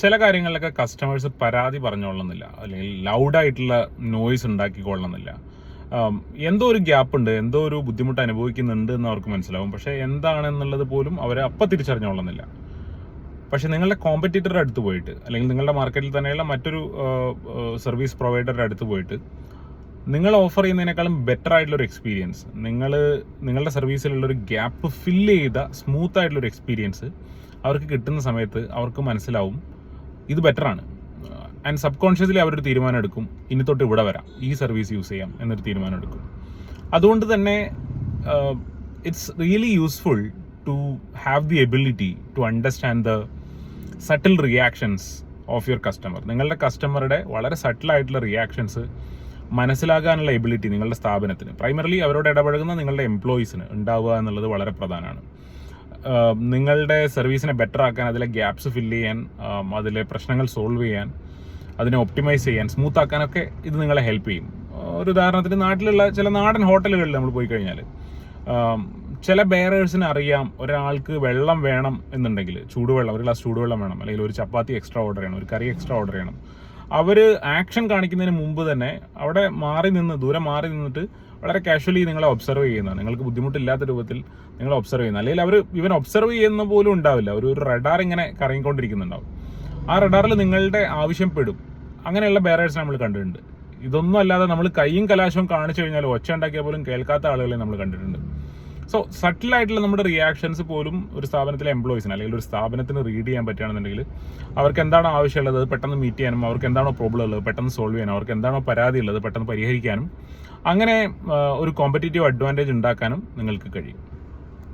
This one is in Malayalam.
ചില കാര്യങ്ങളിലൊക്കെ കസ്റ്റമേഴ്സ് പരാതി പറഞ്ഞോളണമെന്നില്ല, അല്ലെങ്കിൽ ലൗഡായിട്ടുള്ള നോയ്സ് ഉണ്ടാക്കിക്കൊള്ളണമെന്നില്ല. എന്തോ ഒരു ഗ്യാപ്പ് ഉണ്ട്, എന്തോ ഒരു ബുദ്ധിമുട്ട് അനുഭവിക്കുന്നുണ്ട് എന്ന് അവർക്ക് മനസ്സിലാവും. പക്ഷേ എന്താണെന്നുള്ളത് പോലും അവരെ അപ്പം തിരിച്ചറിഞ്ഞോളണമെന്നില്ല. പക്ഷെ നിങ്ങളുടെ കോമ്പറ്റീറ്ററുടെ അടുത്ത് പോയിട്ട്, അല്ലെങ്കിൽ നിങ്ങളുടെ മാർക്കറ്റിൽ തന്നെയുള്ള മറ്റൊരു സർവീസ് പ്രൊവൈഡറുടെ അടുത്ത് പോയിട്ട് നിങ്ങൾ ഓഫർ ചെയ്യുന്നതിനേക്കാളും ബെറ്റർ ആയിട്ടുള്ളൊരു എക്സ്പീരിയൻസ്, നിങ്ങളുടെ സർവീസിലുള്ളൊരു ഗ്യാപ്പ് ഫില്ല് ചെയ്ത സ്മൂത്ത് ആയിട്ടുള്ളൊരു എക്സ്പീരിയൻസ് അവർക്ക് കിട്ടുന്ന സമയത്ത് അവർക്ക് മനസ്സിലാവും ഇത് ബെറ്ററാണ്. ആൻഡ് സബ് കോൺഷ്യസ്ലി അവരൊരു തീരുമാനം എടുക്കും, ഇനി തൊട്ട് ഇവിടെ വരാം, ഈ സർവീസ് യൂസ് ചെയ്യാം എന്നൊരു തീരുമാനം എടുക്കും. അതുകൊണ്ട് തന്നെ it's really useful to have the ability to understand the subtle reactions of your customer. നിങ്ങളുടെ കസ്റ്റമറുടെ വളരെ സട്ടിലായിട്ടുള്ള റിയാക്ഷൻസ് മനസ്സിലാക്കാനുള്ള എബിലിറ്റി നിങ്ങളുടെ സ്ഥാപനത്തിന്, പ്രൈമറിലി അവരോട് ഇടപഴകുന്ന നിങ്ങളുടെ എംപ്ലോയീസിന് ഉണ്ടാവുക എന്നുള്ളത് വളരെ പ്രധാനമാണ്. നിങ്ങളുടെ സർവീസിനെ ബെറ്റർ ആക്കാൻ, അതിലെ ഗ്യാപ്സ് ഫില്ല് ചെയ്യാൻ, അതിലെ പ്രശ്നങ്ങൾ സോൾവ് ചെയ്യാൻ, അതിനെ ഒപ്റ്റിമൈസ് ചെയ്യാൻ, സ്മൂത്ത് ആക്കാനൊക്കെ ഇത് നിങ്ങളെ ഹെൽപ്പ് ചെയ്യും. ഒരു ഉദാഹരണത്തിന് നാട്ടിലുള്ള ചില നാടൻ ഹോട്ടലുകളിൽ നമ്മൾ പോയി കഴിഞ്ഞാൽ ചില ബെയറേഴ്സിന് അറിയാം ഒരാൾക്ക് വെള്ളം വേണം എന്നുണ്ടെങ്കിൽ, ചൂടുവെള്ളം, ഒരു ഗ്ലാസ് ചൂടുവെള്ളം വേണം, അല്ലെങ്കിൽ ഒരു ചപ്പാത്തി എക്സ്ട്രാ ഓർഡർ ചെയ്യണം, ഒരു കറി എക്സ്ട്രാ ഓർഡർ ചെയ്യണം. അവർ ആക്ഷൻ കാണിക്കുന്നതിന് മുമ്പ് തന്നെ അവിടെ ദൂരെ മാറി നിന്നിട്ട് വളരെ കാഷ്വലി നിങ്ങളെ ഒബ്സർവ് ചെയ്യുന്നതാണ്, നിങ്ങൾക്ക് ബുദ്ധിമുട്ടില്ലാത്ത രൂപത്തിൽ നിങ്ങളെ ഒബ്സർവ് ചെയ്യുന്നത്. അല്ലെങ്കിൽ അവർ ഇവൻ ഒബ്സർവ് ചെയ്യുന്ന പോലും ഉണ്ടാവില്ല, ഒരു റഡാർ ഇങ്ങനെ കറങ്ങിക്കൊണ്ടിരിക്കുന്നുണ്ടാവും. ആ റഡാറിൽ നിങ്ങളുടെ ആവശ്യപ്പെടും. അങ്ങനെയുള്ള ബെയറേഴ്സ് നമ്മൾ കണ്ടിട്ടുണ്ട്. ഇതൊന്നും അല്ലാതെ നമ്മൾ കൈയും കലാശവും കാണിച്ചു കഴിഞ്ഞാൽ ഒച്ച ഉണ്ടാക്കിയാൽ പോലും കേൾക്കാത്ത ആളുകളെ നമ്മൾ കണ്ടിട്ടുണ്ട്. സോ സട്ടിലായിട്ടുള്ള നമ്മുടെ റിയാക്ഷൻസ് പോലും ഒരു സ്ഥാപനത്തിലെ എംപ്ലോയീസിന്, അല്ലെങ്കിൽ ഒരു സ്ഥാപനത്തിന് റീഡ് ചെയ്യാൻ പറ്റുകയാണെന്നുണ്ടെങ്കിൽ അവർക്ക് എന്താണോ ആവശ്യമുള്ളത് അത് പെട്ടെന്ന് മീറ്റ് ചെയ്യാനും, അവർക്ക് എന്താണോ പ്രോബ്ലം ഉള്ളത് പെട്ടെന്ന് സോൾവ് ചെയ്യാനും, അവർക്ക് എന്താണോ പരാതി ഉള്ളത് പെട്ടെന്ന് പരിഹരിക്കാനും, അങ്ങനെ ഒരു കോമ്പറ്റീറ്റീവ് അഡ്വാൻറ്റേജ് ഉണ്ടാക്കാനും നിങ്ങൾക്ക് കഴിയും.